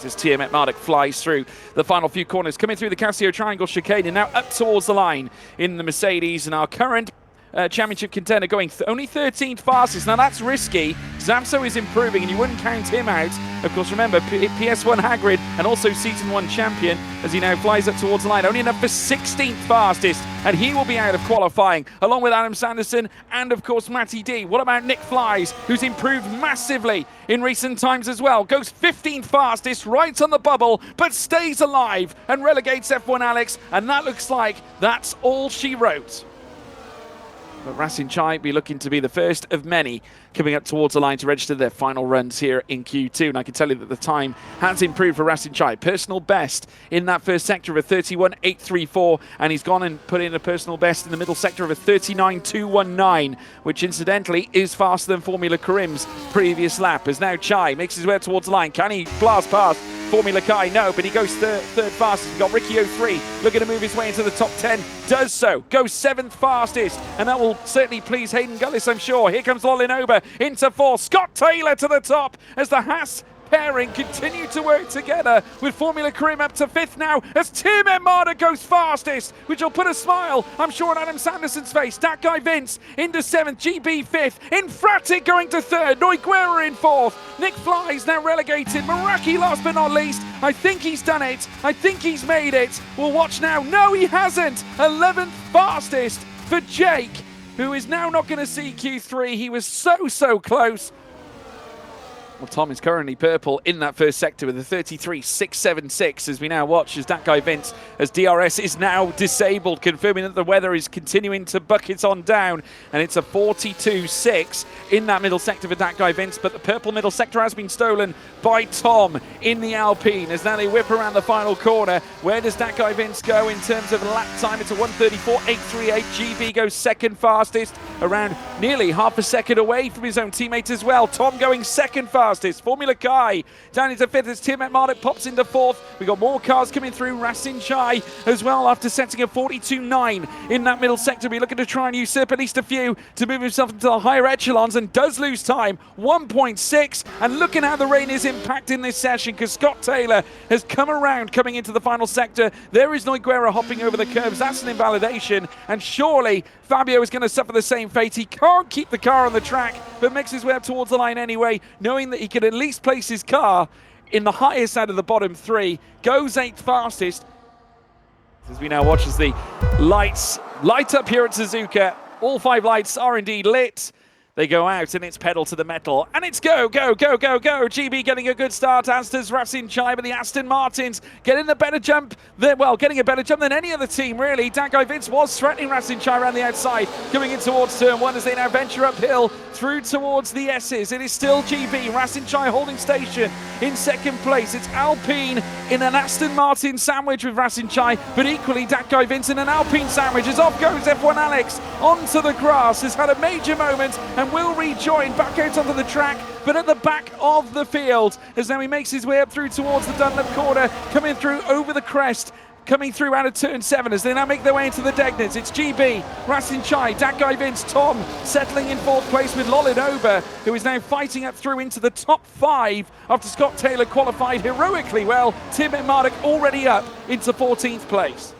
as Tiamat Marduk flies through the final few corners, coming through the Casio Triangle chicane and now up towards the line in the Mercedes, and our current championship contender going only 13th fastest. Now that's risky. Zamso is improving and you wouldn't count him out. Of course, remember, PS1 Hagrid and also Season 1 champion as he now flies up towards the line. Only enough for 16th fastest, and he will be out of qualifying along with Adam Sanderson and of course Matty D. What about Nick Flies, who's improved massively in recent times as well? Goes 15th fastest, right on the bubble, but stays alive and relegates F1 Alex, and that looks like that's all she wrote. But Racing Chai be looking to be the first of many coming up towards the line to register their final runs here in Q2. And I can tell you that the time has improved for Racing Chai. Personal best in that first sector of a 31.834, and he's gone and put in a personal best in the middle sector of a 39.219, which incidentally is faster than Formula Karim's previous lap. As now Chai makes his way towards the line. Can he blast past Formula Kai? No, but he goes third fastest. We've got Ricky 03 looking to move his way into the top 10. Does so. Goes 7th fastest. And that will certainly please Haydon Gullis, I'm sure. Here comes Lolin Ober into 4th. Scott Taylor to the top as the Haas pairing continue to work together, with Formula Karim up to 5th now as Tiamat Marduk goes fastest, which will put a smile, I'm sure, on Adam Sanderson's face. That guy Vince into 7th, GB 5th, Infratic going to 3rd, Noiguera in 4th, Nick Flies now relegated, Meraki last but not least. I think he's done it, I think he's made it. We'll watch now. No, he hasn't. 11th fastest for Jake, who is now not going to see Q3. He was so close. Well, Tom is currently purple in that first sector with a 33.676 as we now watch as that guy Vince, as DRS is now disabled, confirming that the weather is continuing to bucket on down, and it's a 42.6 in that middle sector for that guy Vince, but the purple middle sector has been stolen by Tom in the Alpine as now they whip around the final corner. Where does that guy Vince go in terms of lap time? It's a 1:34.838. GB goes 2nd fastest, around nearly half a second away from his own teammate as well. Tom going 2nd fastest. Formula Kai down into 5th as Tiamat Marduk pops into 4th. We got more cars coming through. Racing Chai as well after setting a 42.9 in that middle sector. We're looking to try and usurp at least a few to move himself into the higher echelons, and does lose time. 1.6, and looking how the rain is impacting this session because Scott Taylor has come around coming into the final sector. There is Noiguera hopping over the curbs. That's an invalidation, and surely Fabio is going to suffer the same fate. He can't keep the car on the track, but makes his way up towards the line anyway, knowing that he can at least place his car in the highest out of the bottom 3. Goes 8th fastest. As we now watch as the lights light up here at Suzuka. All 5 lights are indeed lit. They go out, and it's pedal to the metal, and it's go. GB getting a good start, as does Racing Chai, but the Aston Martins getting a better jump than any other team, really. That guy Vince was threatening Racing Chai around the outside, coming in towards turn 1 as they now venture uphill through towards the S's. It is still GB, Racing Chai holding station in 2nd place. It's Alpine in an Aston Martin sandwich with Racing Chai, but equally that guy Vince in an Alpine sandwich as off goes F1 Alex onto the grass. Has had a major moment and will rejoin back out onto the track, but at the back of the field as now he makes his way up through towards the Dunlop corner, coming through over the crest, coming through out of turn 7 as they now make their way into the Degners. It's GB, Racing Chai, that guy Vince, Tom settling in 4th place with Lolin Ober, who is now fighting up through into the top 5 after Scott Taylor qualified heroically well. Tiamat Marduk already up into 14th place.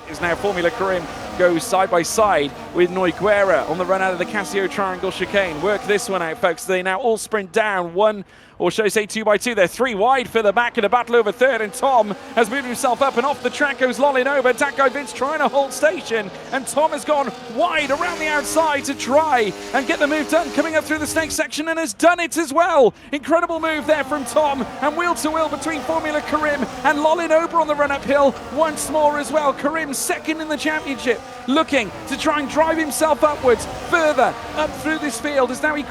Is now Formula Karim goes side by side with Noiguera on the run out of the Casio Triangle chicane. Work this one out, folks. They now all sprint down one, or should I say 2 by 2. They're 3 wide for the back in a battle over 3rd, and Tom has moved himself up, and off the track goes Lolin Ober. That guy Vince trying to hold station, and Tom has gone wide around the outside to try and get the move done, coming up through the snake section, and has done it as well. Incredible move there from Tom, and wheel to wheel between Formula Karim and Lolin Ober on the run uphill once more as well. Karim 2nd in the championship, looking to try and drive himself upwards further up through this field as now he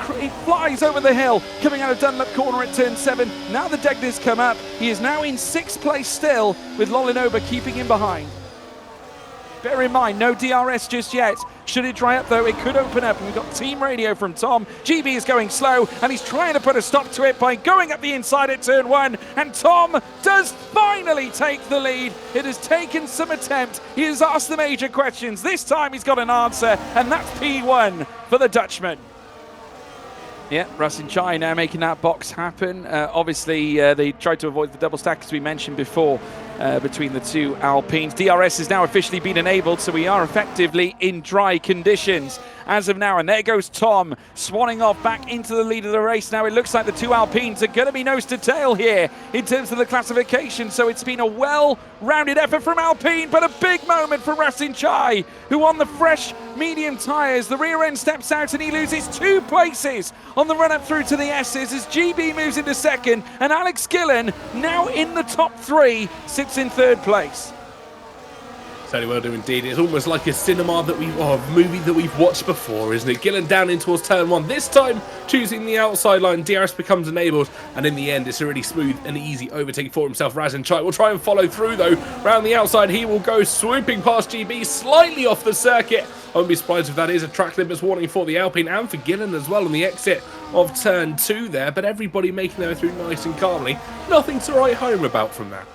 flies over the hill, coming out of Dunlop corner at turn 7. Now the Degners come up. He is now in 6th place still, with Lolin Ober keeping him behind. Bear in mind, no DRS just yet. Should it dry up though, it could open up, and we've got team radio from Tom. GB is going slow, and he's trying to put a stop to it by going up the inside at turn 1, and Tom does finally take the lead. It has taken some attempt. He has asked the major questions. This time he's got an answer, and that's P1 for the Dutchman. Yeah, Rasin Chai now making that box happen. Obviously, they tried to avoid the double stack, as we mentioned before, between the two Alpines. DRS has now officially been enabled, so we are effectively in dry conditions as of now. And there goes Tom, swanning off back into the lead of the race. Now it looks like the two Alpines are going to be nose to tail here in terms of the classification. So it's been a well-rounded effort from Alpine, but a big moment for Rasin Chai, who on the fresh medium tyres, the rear end steps out and he loses 2 places on the run up through to the S's as GB moves into second, and Alex Gillen, now in the top 3, sits in 3rd place. Certainly will do indeed. It's almost like a movie that we've watched before, isn't it? Gillen down in towards turn 1, this time choosing the outside line. DRS becomes enabled, and in the end it's a really smooth and easy overtake for himself. Rasin Chai will try and follow through though. Round the outside he will go, swooping past GB, slightly off the circuit. I won't be surprised if that is a track limits warning for the Alpine and for Gillen as well on the exit of turn 2 there, but everybody making their way through nice and calmly. Nothing to write home about from that.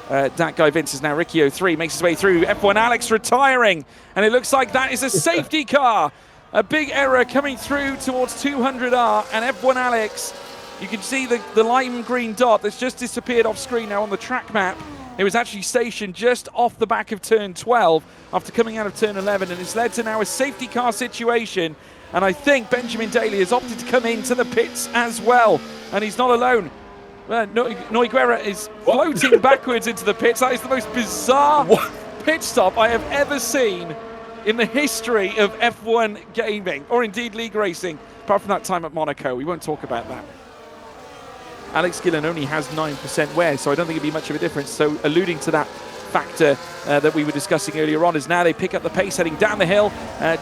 That guy Vince is now Ricky 03, makes his way through. F1 Alex retiring, and it looks like that is a safety car. A big error coming through towards 200R, and F1 Alex, you can see the lime green dot that's just disappeared off screen now on the track map. It was actually stationed just off the back of turn 12 after coming out of turn 11, and it's led to now a safety car situation. And I think Benjamin Daly has opted to come into the pits as well, and he's not alone. Noiguera is floating backwards into the pits. That is the most bizarre pit stop I have ever seen in the history of F1 gaming, or indeed league racing, apart from that time at Monaco. We won't talk about that. Alex Gillen only has 9% wear, so I don't think it'd be much of a difference. So alluding to that factor that we were discussing earlier on, is now they pick up the pace heading down the hill,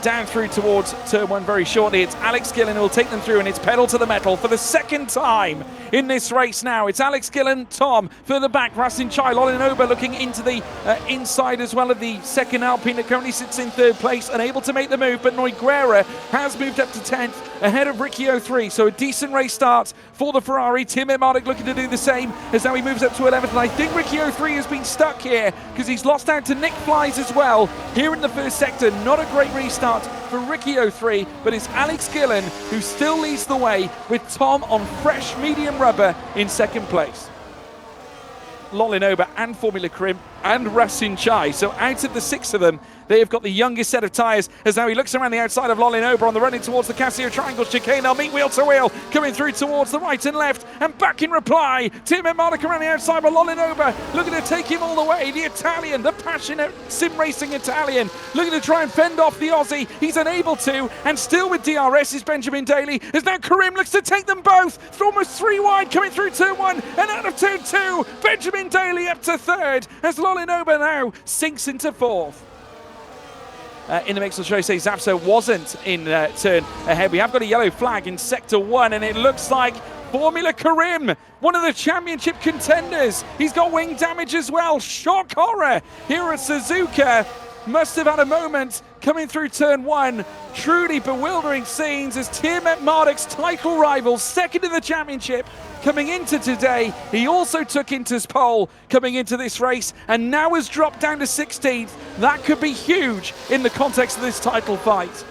down through towards turn 1 very shortly. It's Alex Gillen who will take them through, and it's pedal to the metal for the 2nd time in this race now. It's Alex Gillen, Tom further back, Rasin Chai, Lolinoba looking into the inside as well of the 2nd Alpine that currently sits in 3rd place, unable to make the move, but Noiguera has moved up to 10th ahead of Ricky 03. So a decent race start for the Ferrari. Tim Emardek looking to do the same as now he moves up to 11th, and I think Ricky 03 has been stuck here because he's lost out to Nick Flies as well here in the 1st sector. Not a great restart for Ricky 03, but it's Alex Gillen who still leads the way with Tom on fresh medium rubber in 2nd place. Lolinoba and Formula Crim and Rasin Chai. So out of the 6 of them, they have got the youngest set of tyres, as now he looks around the outside of Lolinoba on the run in towards the Casio Triangle chicane. They'll meet wheel to wheel, coming through towards the right and left, and back in reply. Tim Emardek around the outside, but Lolinoba looking to take him all the way. The Italian, the passionate sim racing Italian, looking to try and fend off the Aussie. He's unable to, and still with DRS is Benjamin Daly, as now Karim looks to take them both. It's almost 3 wide coming through turn 1 and out of turn 2. Benjamin Daly up to 3rd, as Lolinoba now sinks into 4th. In the mix, I'll show you, say Zapso wasn't in turn ahead. We have got a yellow flag in sector 1, and it looks like Formula Karim, one of the championship contenders. He's got wing damage as well. Shock horror here at Suzuka. Must have had a moment coming through turn 1. Truly bewildering scenes as Tim Emardek's title rival, 2nd in the championship, coming into today. He also took into his pole coming into this race, and now has dropped down to 16th. That could be huge in the context of this title fight.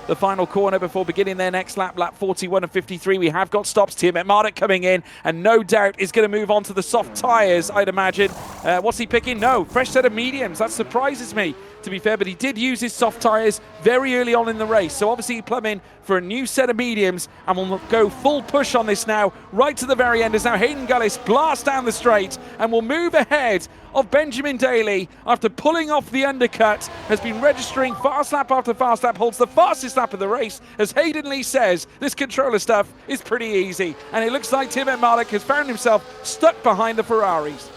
The final corner before beginning their next lap, lap 41 and 53. We have got stops. Tim Emardek coming in, and no doubt is going to move on to the soft tyres, I'd imagine. What's he picking? No, fresh set of mediums. That surprises me, to be fair, but he did use his soft tyres very early on in the race. So obviously he plumb in for a new set of mediums, and we'll go full push on this now, right to the very end, as now Haydon Gullis blasts down the straight and will move ahead of Benjamin Daly after pulling off the undercut. Has been registering fast lap after fast lap, holds the fastest lap of the race. As Haydon Leigh says, this controller stuff is pretty easy, and it looks like Tim Emardek has found himself stuck behind the Ferraris.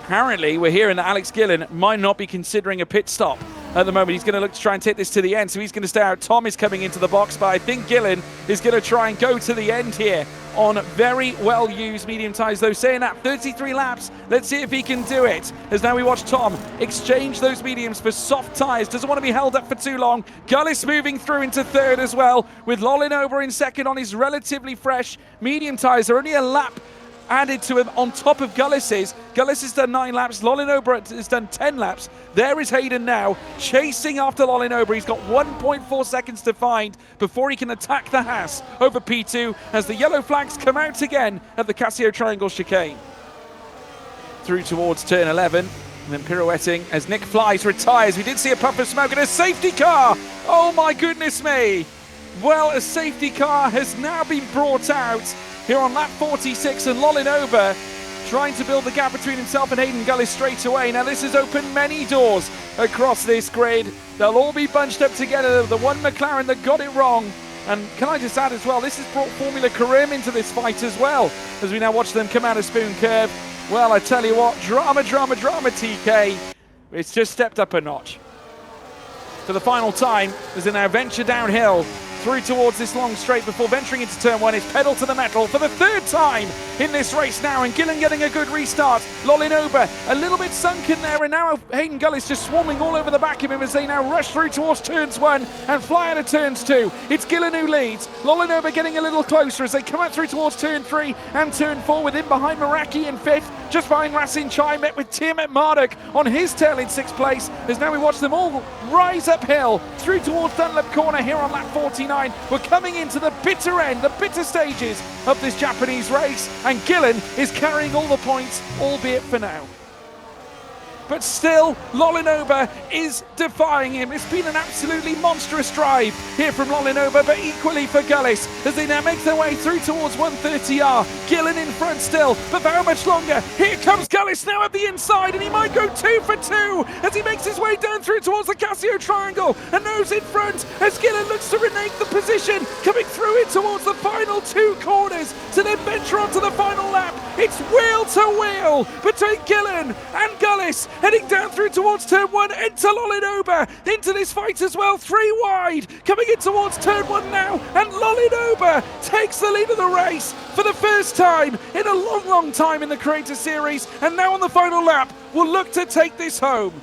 Apparently, we're hearing that Alex Gillen might not be considering a pit stop at the moment. He's going to look to try and take this to the end, so he's going to stay out. Tom is coming into the box, but I think Gillen is going to try and go to the end here on very well-used medium tyres, though. Saying that, 33 laps. Let's see if he can do it, as now we watch Tom exchange those mediums for soft tyres. Doesn't want to be held up for too long. Gullis moving through into 3rd as well, with Lolinoba in 2nd on his relatively fresh medium tyres. They're only a lap added to him on top of Gullis's. Gullis has done 9 laps. Lolinober has done 10 laps. There is Haydon now, chasing after Lolinober. He's got 1.4 seconds to find before he can attack the Haas over P2 as the yellow flags come out again at the Casio Triangle chicane. Through towards turn 11, and then pirouetting as Nick flies, retires. We did see a puff of smoke and a safety car. Oh my goodness me. Well, a safety car has now been brought out here on lap 46, and Lolinober trying to build the gap between himself and Haydon Gullis straight away. Now this has opened many doors across this grid. They'll all be bunched up together. The one McLaren that got it wrong. And can I just add as well, this has brought Formula Karim into this fight as well, as we now watch them come out of Spoon Curve. Well, I tell you what, drama, TK. It's just stepped up a notch. For the final time, as they now venture downhill through towards this long straight before venturing into turn 1. It's pedal to the metal for the 3rd time in this race now, and Gillen getting a good restart. Lolinober a little bit sunken there, and now Haydon Gullis just swarming all over the back of him as they now rush through towards turns 1 and fly out of turns 2. It's Gillen who leads. Lolinober getting a little closer as they come out through towards turn 3 and turn 4, with him behind Meraki in 5th. Just behind Racing Chai, met with Tiamat Marduk on his tail in 6th place, as now we watch them all rise uphill through towards Dunlop Corner here on lap 49. We're coming into the bitter end, the bitter stages of this Japanese race, and Gillen is carrying all the points, albeit for now. But still, Lolinober is defying him. It's been an absolutely monstrous drive here from Lolinober, but equally for Gullis, as they now make their way through towards 130R. Gillen in front still, but for how much longer? Here comes Gullis now at the inside, and he might go 2 for 2 as he makes his way down through towards the Casio Triangle, and nose in front as Gillen looks to renege the position, coming through it towards the final 2 corners to then venture onto the final lap. It's wheel to wheel between Gillen and Gullis, heading down through towards turn 1, into Lolinober, into this fight as well, 3 wide, coming in towards turn 1 now, and Lolinober takes the lead of the race for the first time in a long time in the Creator Series, and now on the final lap, will look to take this home.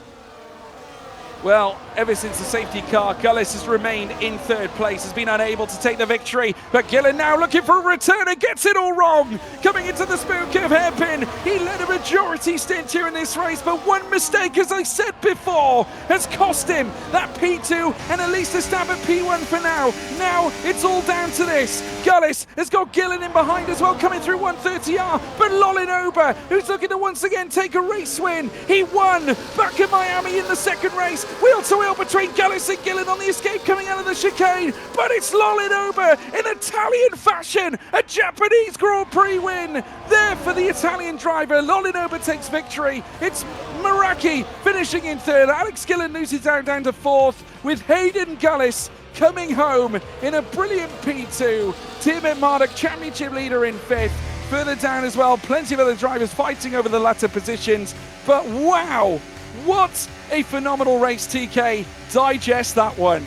Well, ever since the safety car, Gullis has remained in 3rd place, has been unable to take the victory, but Gillen now looking for a return and gets it all wrong. Coming into the Spoon Curve hairpin, he led a majority stint here in this race, but one mistake, as I said before, has cost him that P2 and at least a stab at P1 for now. Now it's all down to this. Gullis has got Gillen in behind as well, coming through 130R, but Lolinober, who's looking to once again take a race win. He won back in Miami in the 2nd race, wheel to wheel between Gullis and Gillen on the escape coming out of the chicane, but it's Lolinober in Italian fashion, a Japanese Grand Prix win there for the Italian driver. Lolinober takes victory. It's Meraki finishing in 3rd. Alex Gillen loses out down to 4th, with Haydon Gullis coming home in a brilliant P2. Tiamat Marduk, championship leader, in 5th. Further down as well, plenty of other drivers fighting over the latter positions, but wow, what a phenomenal race, TK. Digest that one.